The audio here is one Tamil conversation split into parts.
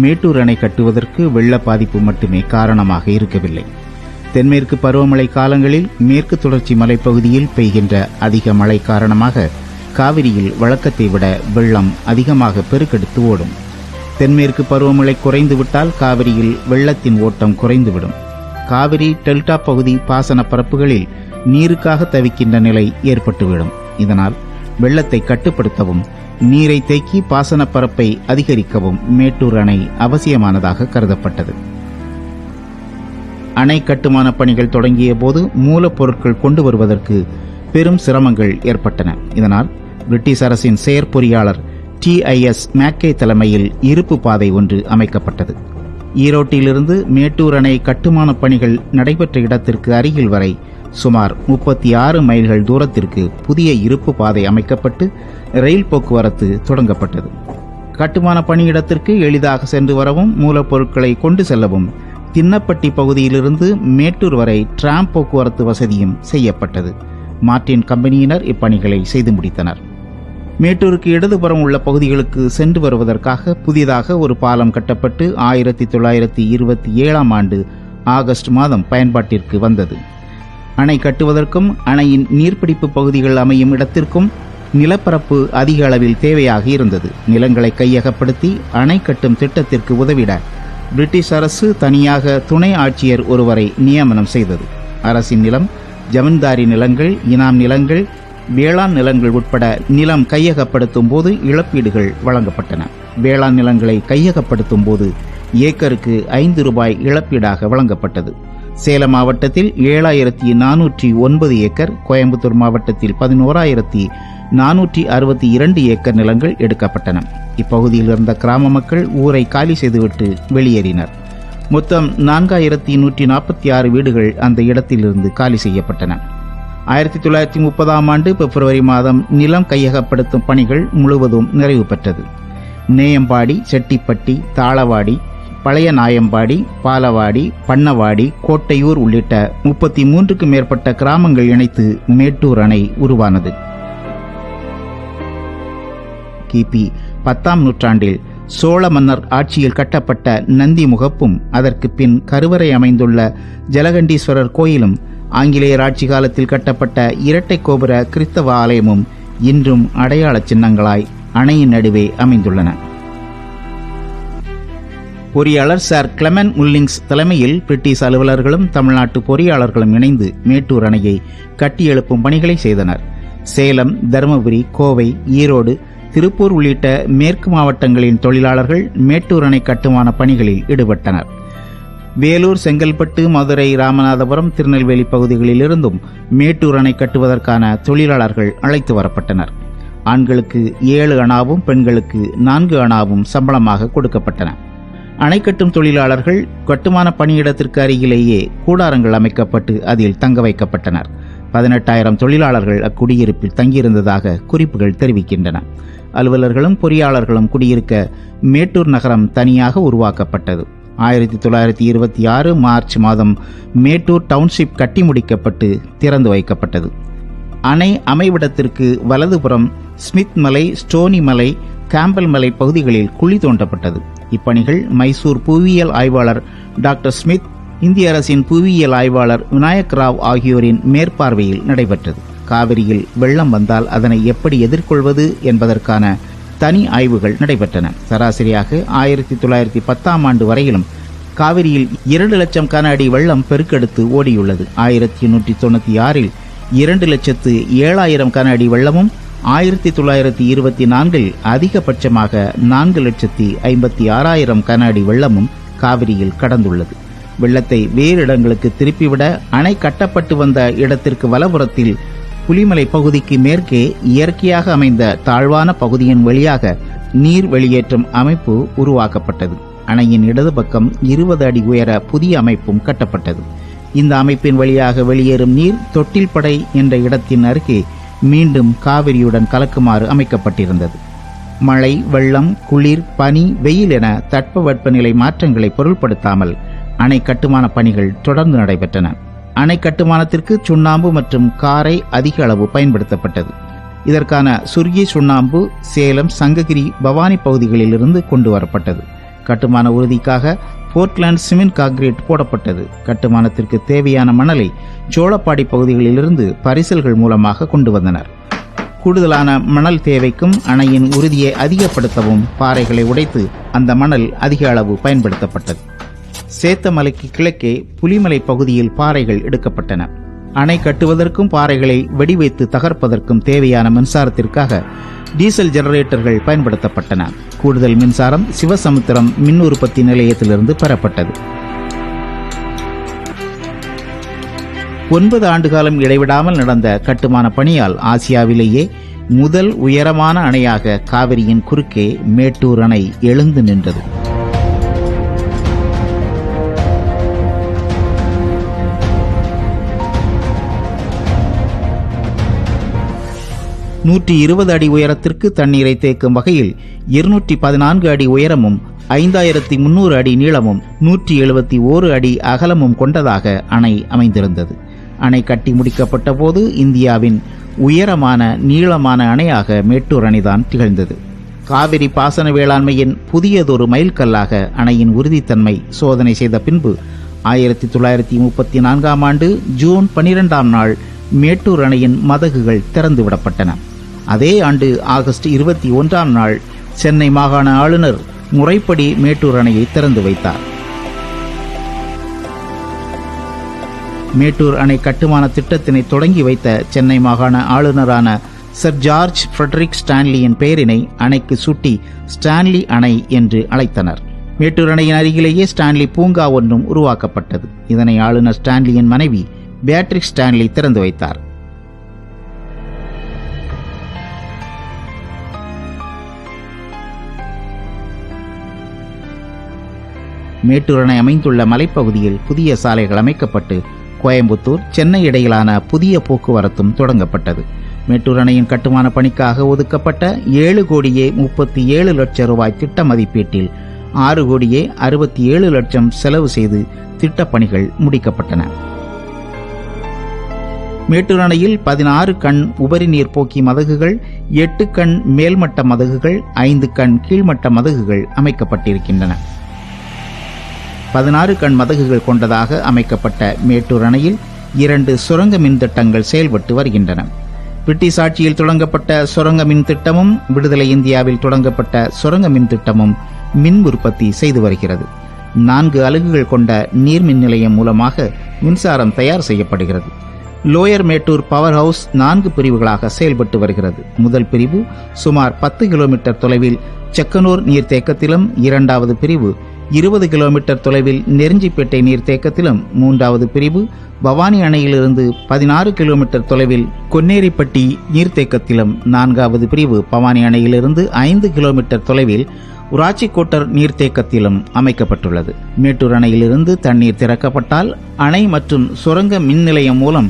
மேட்டூர் அணை கட்டுவதற்கு வெள்ள பாதிப்பு மட்டுமே காரணமாக இருக்கவில்லை. தென்மேற்கு பருவமழை காலங்களில் மேற்கு தொடர்ச்சி மலைப்பகுதியில் பெய்கின்ற அதிக மழை காரணமாக காவிரியில் வழக்கத்தை விட வெள்ளம் அதிகமாக பெருக்கெடுத்து ஓடும். தென்மேற்கு பருவமழை குறைந்துவிட்டால் காவிரியில் வெள்ளத்தின் ஓட்டம் குறைந்துவிடும். காவிரி டெல்டா பகுதி பாசன பரப்புகளில் நீருக்காக தவிக்கின்ற நிலை ஏற்பட்டுவிடும். இதனால் வெள்ளத்தை கட்டுப்படுத்தவும் நீரை தேக்கி பாசன பரப்பை அதிகரிக்கவும் மேட்டூர் அணை அவசியமானதாக கருதப்பட்டது. அணை கட்டுமான பணிகள் தொடங்கிய போது மூலப்பொருட்கள் கொண்டு வருவதற்கு பெரும் சிரமங்கள் ஏற்பட்டன. இதனால் பிரிட்டிஷ் அரசின் செயற்பொறியாளர் TIS மேக்கே தலைமையில் இருப்பு பாதை ஒன்று அமைக்கப்பட்டது. ஈரோட்டிலிருந்து மேட்டூர் அணை கட்டுமான பணிகள் நடைபெற்ற இடத்திற்கு அருகில் வரை சுமார் 36 மைல்கள் தூரத்திற்கு புதிய இருப்பு பாதை அமைக்கப்பட்டு ரயில் போக்குவரத்து தொடங்கப்பட்டது. கட்டுமான பணியிடத்திற்கு எளிதாக சென்று வரவும் மூலப்பொருட்களை கொண்டு செல்லவும் தின்னப்பட்டி பகுதியிலிருந்து மேட்டூர் வரை டிராம் போக்குவரத்து வசதியும் செய்யப்பட்டது. மார்டின் கம்பெனியினர் இப்பணிகளை செய்து முடித்தனர். மேட்டூருக்கு இடதுபுறம் உள்ள பகுதிகளுக்கு சென்று வருவதற்காக புதிதாக ஒரு பாலம் கட்டப்பட்டு 1927ஆம் ஆண்டு ஆகஸ்ட் மாதம் பயன்பாட்டிற்கு வந்தது. அணை கட்டுவதற்கும் அணையின் நீர்பிடிப்பு பகுதிகள் அமையும் இடத்திற்கும் நிலப்பரப்பு அதிக அளவில் தேவையாக இருந்தது. நிலங்களை கையகப்படுத்தி அணை கட்டும் திட்டத்திற்கு உதவிட பிரிட்டிஷ் அரசு தனியாக துணை ஆட்சியர் ஒருவரை நியமனம் செய்தது. அரசின் நிலம், ஜமீன்தாரி நிலங்கள், இனாம் நிலங்கள், வேளாண் நிலங்கள் உட்பட நிலம் கையகப்படுத்தும் போது இழப்பீடுகள் வழங்கப்பட்டன. வேளாண் நிலங்களை கையகப்படுத்தும் போது ஏக்கருக்கு 5 ரூபாய் இழப்பீடாக வழங்கப்பட்டது. சேலம் மாவட்டத்தில் 7409 ஏக்கர், கோயம்புத்தூர் மாவட்டத்தில் 11462 ஏக்கர் நிலங்கள் எடுக்கப்பட்டன. இப்பகுதியில் இருந்த கிராம மக்கள் ஊரை காலி செய்துவிட்டு வெளியேறினர். மொத்தம் 4146 வீடுகள் அந்த இடத்திலிருந்து காலி செய்யப்பட்டன. 1930ஆம் ஆண்டு பிப்ரவரி மாதம் நிலம் கையகப்படுத்தும் பணிகள் முழுவதும் நிறைவு பெற்றது. நேயம்பாடி, செட்டிப்பட்டி, தாளவாடி, பழைய நாயம்பாடி, பாலவாடி, பண்ணவாடி, கோட்டையூர் உள்ளிட்ட 33க்கும் மேற்பட்ட கிராமங்கள் இணைத்து மேட்டூர் அணை உருவானது. கிபி 10ஆம் நூற்றாண்டில் சோழ மன்னர் ஆட்சியில் கட்டப்பட்ட நந்தி முகப்பும் அதற்கு பின் கருவறை அமைந்துள்ள ஜலகண்டீஸ்வரர் கோயிலும் ஆங்கிலேயர் ஆட்சி காலத்தில் கட்டப்பட்ட இரட்டை கோபுர கிறிஸ்தவ ஆலயமும் இன்றும் அடையாள சின்னங்களாய் அணையின் நடுவே அமைந்துள்ளன. பொறியாளர் சார் கிளமெண்ட் முல்லிங்ஸ் தலைமையில் பிரிட்டிஷ் அலுவலர்களும் தமிழ்நாட்டு பொறியாளர்களும் இணைந்து மேட்டூர் அணையை கட்டியெழுப்பும் பணிகளை செய்தனர். சேலம், தருமபுரி, கோவை, ஈரோடு, திருப்பூர் உள்ளிட்ட மேற்கு மாவட்டங்களின் தொழிலாளர்கள் மேட்டூர் அணை கட்டுமான பணிகளில் ஈடுபட்டனர். வேலூர், செங்கல்பட்டு, மதுரை, ராமநாதபுரம், திருநெல்வேலி பகுதிகளில் இருந்தும் மேட்டூர் அணை கட்டுவதற்கான தொழிலாளர்கள் அழைத்து வரப்பட்டனர். ஆண்களுக்கு 7 அணாவும் பெண்களுக்கு 4 அணாவும் சம்பளமாக கொடுக்கப்பட்டன. அணை கட்டும் தொழிலாளர்கள் கட்டுமான பணியிடத்திற்கு அருகிலேயே கூடாரங்கள் அமைக்கப்பட்டு அதில் தங்க வைக்கப்பட்டனர். 18,000 தொழிலாளர்கள் அக்குடியிருப்பில் தங்கியிருந்ததாக குறிப்புகள் தெரிவிக்கின்றன. அலுவலர்களும் பொறியாளர்களும் குடியிருக்க மேட்டூர் நகரம் தனியாக உருவாக்கப்பட்டது. 1926 மார்ச் மாதம் மேட்டூர் டவுன்ஷிப் கட்டி முடிக்கப்பட்டு திறந்து வைக்கப்பட்டது. அணை அமைவிடத்திற்கு வலதுபுறம் ஸ்மித் மலை, ஸ்டோனி மலை, கேம்பல் மலை பகுதிகளில் குழி தோண்டப்பட்டது. இப்பணிகள் மைசூர் புவியியல் ஆய்வாளர் டாக்டர் ஸ்மித், இந்திய அரசின் புவியியல் ஆய்வாளர் விநாயக் ராவ் ஆகியோரின் மேற்பார்வையில் நடைபெற்றது. காவிரியில் வெள்ளம் வந்தால் அதனை எப்படி எதிர்கொள்வது என்பதற்கான தனி ஆய்வுகள் நடைபெற்றன. சராசரியாக 1910ஆம் ஆண்டு வரையிலும் காவிரியில் 2 லட்சம் கன அடி வெள்ளம் பெருக்கெடுத்து ஓடியுள்ளது. 1896இல் 2,07,000 கன அடி வெள்ளமும் 1924இல் அதிகபட்சமாக 4,56,000 கன அடி வெள்ளமும் காவிரியில் கடந்துள்ளது. வெள்ளத்தை வேறு இடங்களுக்கு திருப்பிவிட அணை கட்டப்பட்டு வந்த இடத்திற்கு வலப்புறத்தில் புலிமலை பகுதிக்கு மேற்கே இயற்கையாக அமைந்த தாழ்வான பகுதியின் வழியாக நீர் வெளியேற்றும் அமைப்பு உருவாக்கப்பட்டது. அணையின் இடது பக்கம் 20 அடி உயர புதிய அமைப்பும் கட்டப்பட்டது. இந்த அமைப்பின் வழியாக வெளியேறும் நீர் தொட்டில்படை என்ற இடத்தின் அருகே மீண்டும் காவிரியுடன் கலக்குமாறு அமைக்கப்பட்டிருந்தது. மழை, வெள்ளம், குளிர், பனி, வெயில் என தட்பவெப்பநிலை மாற்றங்களை பொருள்படுத்தாமல் அணை கட்டுமான பணிகள் தொடர்ந்து நடைபெற்றன. அணை கட்டுமானத்திற்கு சுண்ணாம்பு மற்றும் காரை அதிக அளவு பயன்படுத்தப்பட்டது. இதற்கான சுர்கி சுண்ணாம்பு சேலம், சங்ககிரி, பவானி பகுதிகளில் இருந்து கொண்டு வரப்பட்டது. கட்டுமான உறுதிக்காக போர்ட்லாந்து சிமெண்ட் கான்கிரீட் போடப்பட்டது. கட்டுமானத்திற்கு தேவையான மணலை சோளப்பாடி பகுதிகளிலிருந்து பரிசல்கள் மூலமாக கொண்டு வந்தனர். கூடுதலான மணல் தேவைக்கும் அணையின் உறுதியை அதிகப்படுத்தவும் பாறைகளை உடைத்து அந்த மணல் அதிக அளவு பயன்படுத்தப்பட்டது. சேத்தமலைக்கு கிழக்கே புலிமலை பகுதியில் பாறைகள் எடுக்கப்பட்டன. அணை கட்டுவதற்கும் பாறைகளை வெடிவைத்து தகர்ப்பதற்கும் தேவையான மின்சாரத்திற்காக டீசல் ஜெனரேட்டர்கள் பயன்படுத்தப்பட்டன. கூடுதல் மின்சாரம் சிவசமுத்திரம் மின் உற்பத்தி நிலையத்திலிருந்து பெறப்பட்டது. 9 ஆண்டுகாலம் இடைவிடாமல் நடந்த கட்டுமான பணியால் ஆசியாவிலேயே முதல் உயரமான அணையாக காவிரியின் குறுக்கே மேட்டூர் அணை எழுந்து நின்றது. நூற்றி 20 அடி உயரத்திற்கு தண்ணீரை தேக்கும் வகையில் 214 அடி உயரமும் 5300 அடி நீளமும் 171 அடி அகலமும் கொண்டதாக அணை அமைந்திருந்தது. அணை கட்டி முடிக்கப்பட்ட போது இந்தியாவின் உயரமான நீளமான அணையாக மேட்டூர் அணைதான் திகழ்ந்தது. காவிரி பாசன வேளாண்மையின் புதியதொரு மைல்கல்லாக அணையின் உறுதித்தன்மை சோதனை செய்த பின்பு 1934ஆம் ஆண்டு ஜூன் 12ஆம் நாள் மேட்டூர் அணையின் மதகுகள் திறந்துவிடப்பட்டன. அதே ஆண்டு ஆகஸ்ட் 21ஆம் நாள் சென்னை மாகாண ஆளுநர் முறைப்படி மேட்டூர் அணையை திறந்து வைத்தார். மேட்டூர் அணை கட்டுமான திட்டத்தினை தொடங்கி வைத்த சென்னை மாகாண ஆளுநரான சர் ஜார்ஜ் ஃபிரெடரிக் ஸ்டான்லியின் பெயரினை அணைக்கு சூட்டி ஸ்டான்லி அணை என்று அழைத்தனர். மேட்டூர் அணையின் அருகிலேயே ஸ்டான்லி பூங்கா ஒன்றும் உருவாக்கப்பட்டது. இதனை ஆளுநர் ஸ்டான்லியின் மனைவி பேட்ரிக் ஸ்டான்லி திறந்து வைத்தார். மேட்டூர் அணை அமைந்துள்ள மலைப்பகுதியில் புதிய சாலைகள் அமைக்கப்பட்டு கோயம்புத்தூர் சென்னை இடையிலான புதிய போக்குவரத்தும் தொடங்கப்பட்டது. மேட்டூர் அணையின் கட்டுமான பணிக்காக ஒதுக்கப்பட்ட 7,37,00,000 ரூபாய் திட்ட மதிப்பீட்டில் 6,67,00,000 செலவு செய்து திட்டப்பணிகள் முடிக்கப்பட்டன. மேட்டூர் அணையில் 16 கண் உபரி நீர் போக்கி மதகுகள், 8 கண் மேல்மட்ட மதகுகள், 5 கண் கீழ்மட்ட மதகுகள் அமைக்கப்பட்டிருக்கின்றன. 16 கண் மதகுகள் கொண்டதாக அமைக்கப்பட்ட மேட்டூர் அணையில் 2 சுரங்க மின் திட்டங்கள் செயல்பட்டு வருகின்றன. பிரிட்டிஷ் ஆட்சியில் தொடங்கப்பட்ட சுரங்க மின் திட்டமும் விடுதலை இந்தியாவில் தொடங்கப்பட்ட சுரங்க மின் திட்டமும் மின் உற்பத்தி செய்து வருகிறது. 4 அலகுகள் கொண்ட நீர்மின் நிலையம் மூலமாக மின்சாரம் தயார் செய்யப்படுகிறது. லோயர் மேட்டூர் பவர் ஹவுஸ் 4 பிரிவுகளாக செயல்பட்டு வருகிறது. முதல் பிரிவு சுமார் 10 கிலோமீட்டர் தொலைவில் செக்கனூர் நீர்த்தேக்கத்திலும், 2வது பிரிவு 20 கிலோமீட்டர் தொலைவில் நெருஞ்சிப்பேட்டை நீர்த்தேக்கத்திலும், 3வது பிரிவு பவானி அணையிலிருந்து 16 கிலோமீட்டர் தொலைவில் கொன்னேரிப்பட்டி நீர்த்தேக்கத்திலும், 4வது பிரிவு பவானி அணையிலிருந்து 5 கிலோமீட்டர் தொலைவில் உராச்சிக்கோட்டர் நீர்த்தேக்கத்திலும் அமைக்கப்பட்டுள்ளது. மேட்டூர் அணையிலிருந்து தண்ணீர் திறக்கப்பட்டால் அணை மற்றும் சுரங்க மின் நிலையம் மூலம்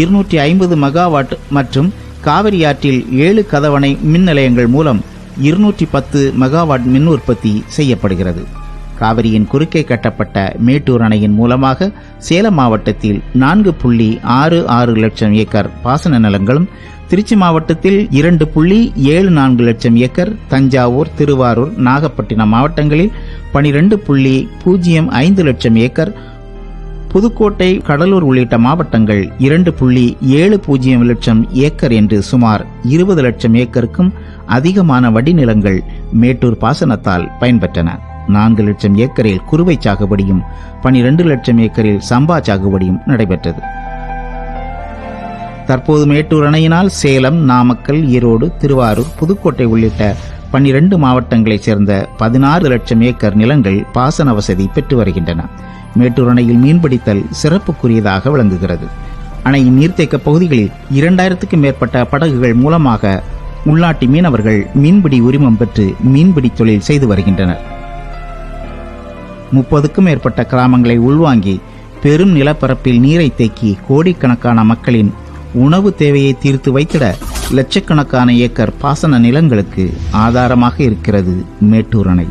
250 மெகாவாட் மற்றும் காவிரி ஆற்றில் 7 கதவணை மின் நிலையங்கள் மூலம் 210 மெகாவாட் மின் உற்பத்தி செய்யப்படுகிறது. காவிரியின் குறுக்கே கட்டப்பட்ட மேட்டூர் அணையின் மூலமாக சேலம் மாவட்டத்தில் 4.66 லட்சம் ஏக்கர் பாசன நிலங்களும், திருச்சி மாவட்டத்தில் 2.74 லட்சம் ஏக்கர், தஞ்சாவூர், திருவாரூர், நாகப்பட்டினம் மாவட்டங்களில் 12.05 லட்சம் ஏக்கர், புதுக்கோட்டை, கடலூர் உள்ளிட்ட மாவட்டங்கள் 2.70 லட்சம் ஏக்கர் என்று சுமார் 20 லட்சம் ஏக்கருக்கும் அதிகமான வடிநிலங்கள் மேட்டூர் பாசனத்தால் பயன்பெற்றன. 4 லட்சம் ஏக்கரில் குறுவை சாகுபடியும் 12 லட்சம் ஏக்கரில் சம்பா சாகுபடியும் நடைபெற்றது. தற்போது மேட்டூர் அணையினால் சேலம், நாமக்கல், ஈரோடு, திருவாரூர், புதுக்கோட்டை உள்ளிட்ட 12 மாவட்டங்களைச் சேர்ந்த 16 லட்சம் ஏக்கர் நிலங்கள் பாசன வசதி பெற்று வருகின்றன. மேட்டூர் அணையில் மீன்பிடித்தல் சிறப்புக்குரியதாக விளங்குகிறது. அணையின் நீர்த்தேக்க பகுதிகளில் 2000க்கும் மேற்பட்ட படகுகள் மூலமாக உள்நாட்டு மீனவர்கள் மீன்பிடி உரிமம் பெற்று மீன்பிடி தொழில் செய்து வருகின்றனர். 30க்கும் மேற்பட்ட கிராமங்களை உள்வாங்கி பெரும் நிலப்பரப்பில் நீரை தேக்கி கோடிக்கணக்கான மக்களின் உணவு தேவையை தீர்த்து வைத்திட லட்சக்கணக்கான ஏக்கர் பாசன நிலங்களுக்கு ஆதாரமாக இருக்கிறது மேட்டூர் அணை.